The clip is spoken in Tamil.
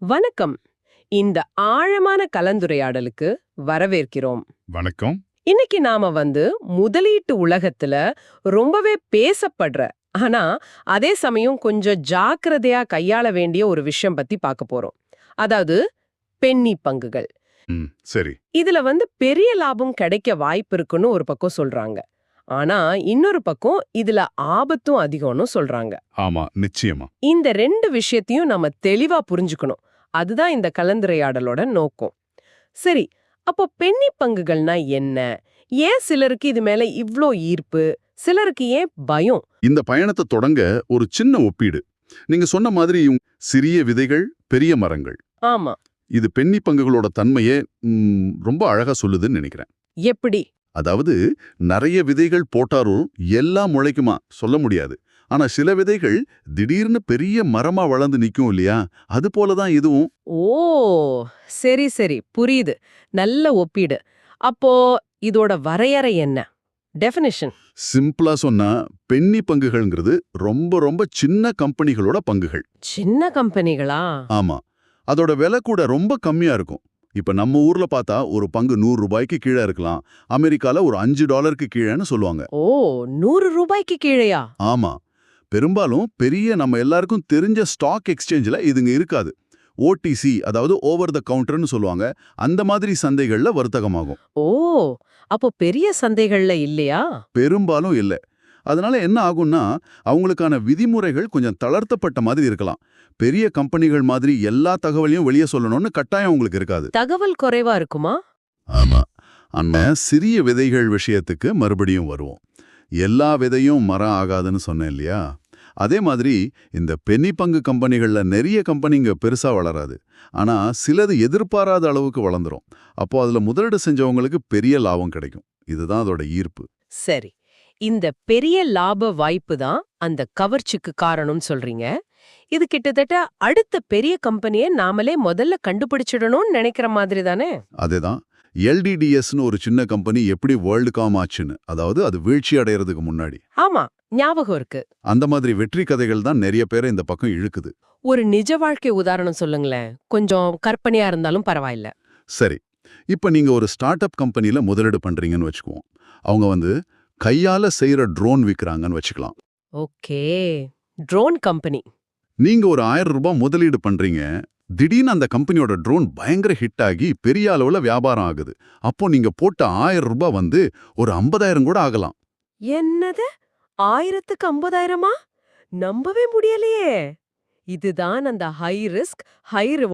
வணக்கம். இந்த ஆழமான கலந்துரையாடலுக்கு வரவேற்கிறோம். வணக்கம். இன்னைக்கு நாம முதலீட்டு உலகத்துல ரொம்பவே பேசப்படுற, ஆனா அதே சமயம் கொஞ்சம் ஜாக்கிரதையா கையாள வேண்டிய ஒரு விஷயம் பத்தி பார்க்க போறோம். அதாவது பென்னி பங்குகள். சரி. இதுல பெரிய லாபம் கிடைக்க வாய்ப்பு இருக்குன்னு ஒரு பக்கம் சொல்றாங்க. ஆனா இன்னொரு பக்கம் இதுல ஆபத்தும் அதிகம்னு சொல்றாங்க. ஆமா, நிச்சயமா. இந்த ரெண்டு விஷயத்தையும் நம்ம தெளிவா புரிஞ்சுக்கணும். அதுதான் இந்த கலந்துரையாடலோட நோக்கம். சரி, அப்போ பென்னி பங்குகள்னா என்ன? ஏன் சிலருக்கு இது மேல இவ்ளோ ஈர்ப்பு, சிலருக்கு ஏன் பயம்? இந்த பயணத்தை தொடங்க ஒரு சின்ன ஒப்பீடு. நீங்க சொன்ன மாதிரி சிறிய விதைகள், பெரிய மரங்கள். ஆமா. இது பென்னி பங்குகளோட தன்மையே ரொம்ப அழகா சொல்லுதுன்னு நினைக்கிறேன். எப்படி? அதாவது நிறைய விதைகள் போட்டாரும் எல்லாம் முளைக்குமா சொல்ல முடியாது. ஆனா சில விதைகள் திடீர்னு பெரிய மரமா வளர்ந்து நிக்கும் இல்லையா? அது போலதான் இதுவும். ஓ, சரி சரி, புரியுது. நல்ல ஒப்பீடு. அப்போ இதோட வரையறை என்ன? டெஃபினிஷன். சிம்பிளா சொன்னா பென்னி பங்குகள்ங்கிறது ரொம்ப ரொம்ப சின்ன கம்பெனிகளோட பங்குகள். சின்ன கம்பெனிகளா? ஆமா. அதோட விலை கூட ரொம்ப கம்மியா இருக்கும். இப்ப நம்ம ஊர்ல பார்த்தா ஒரு பங்கு ₹100 கீழே இருக்கலாம். அமெரிக்கால ஒரு $5 கீழேன்னு சொல்லுவாங்க. ஓ, ₹100 கீழையா? ஆமா. பெரும்பாலும் பெரிய நம்ம எல்லாருக்கும் தெரிஞ்ச ஸ்டாக் எக்ஸ்சேஞ்சில இதுங்க இருக்காது. ஓடிசி, அதாவது ஓவர் த கவுண்டர்னு சொல்லுவாங்க. அந்த மாதிரி சந்தைகள்ல வர்த்தகமாகும். ஓ, அப்போ பெரிய சந்தைகள்ல இல்லையா? பெரும்பாலும் இல்ல. அதனால என்ன ஆகும்னா, அவங்களுக்கான விதிமுறைகள் கொஞ்சம் தளர்த்தப்பட்ட மாதிரி இருக்கலாம். பெரிய கம்பெனிகள் மாதிரி எல்லா தகவலையும் வெளியே சொல்லணும்னு கட்டாயம் உங்களுக்கு இருக்காது. தகவல் குறைவா இருக்குமா? ஆமா. ஆனா சிறிய விதைகள் விஷயத்துக்கு மறுபடியும் வருவோம். எல்லா விதையும் மரம் ஆகாதுன்னு சொன்னேன் இல்லையா? அதே மாதிரி இந்த பென்னி பங்கு கம்பெனிகள்ல நிறைய கம்பெனிங்க பெருசா வளராது. ஆனா சிலது எதிர்பாராத அளவுக்கு வளர்ந்துரும். அப்போ அதுல முதலீடு செஞ்சவங்களுக்கு பெரிய லாபம் கிடைக்கும். இதுதான் அதோட ஈர்ப்பு. சரி, இந்த பெரிய லாப வாய்ப்பு தான் அந்த கவர்ச்சிக்கு காரணம்னு சொல்றீங்க. இது கிட்டத்தட்ட அடுத்த பெரிய கம்பெனியை நாமளே முதல்ல கண்டுபிடிச்சிடணும்னு நினைக்கிற மாதிரி தானே? அதேதான். எல்டிடிஎஸ்னு ஒரு சின்ன கம்பெனி எப்படி வேர்ல்டு காம் ஆச்சுன்னு, அதாவது அது வீழ்ச்சி அடையறதுக்கு முன்னாடி. ஆமா, ஞாபகம் இருக்கு. அந்த மாதிரி வெற்றி கதைகள் தான் நிறைய பேரை இந்த பக்கம் இழுக்குது. ஒரு நிஜ வாழ்க்கை உதாரணம் சொல்லுங்களேன். கொஞ்சம் கற்பனையா இருந்தாலும் பரவாயில்ல. சரி, இப்ப நீங்க ஒரு ஸ்டார்ட் அப் கம்பெனில முதலீடு பண்றீங்கன்னு வச்சுக்குவோம். அவங்க கையால செய்யற ட்ரோன் விற்கிறாங்கன்னு வச்சுக்கலாம். Okay, drone company. நீங்க ஒரு ₹1000 முதலீடு பண்றீங்க. திடீர்னு அந்த கம்பெனியோட ட்ரோன் பயங்கர ஹிட் ஆகி பெரிய அளவுல வியாபாரம் ஆகுது. அப்போ நீங்க போட்ட ₹1000 ஒரு 50,000 கூட ஆகலாம். என்னது, 1000க்கு 50,000? நம்பவே முடியலையே. இதுதான் அந்த ஹை ரிஸ்க் ஹை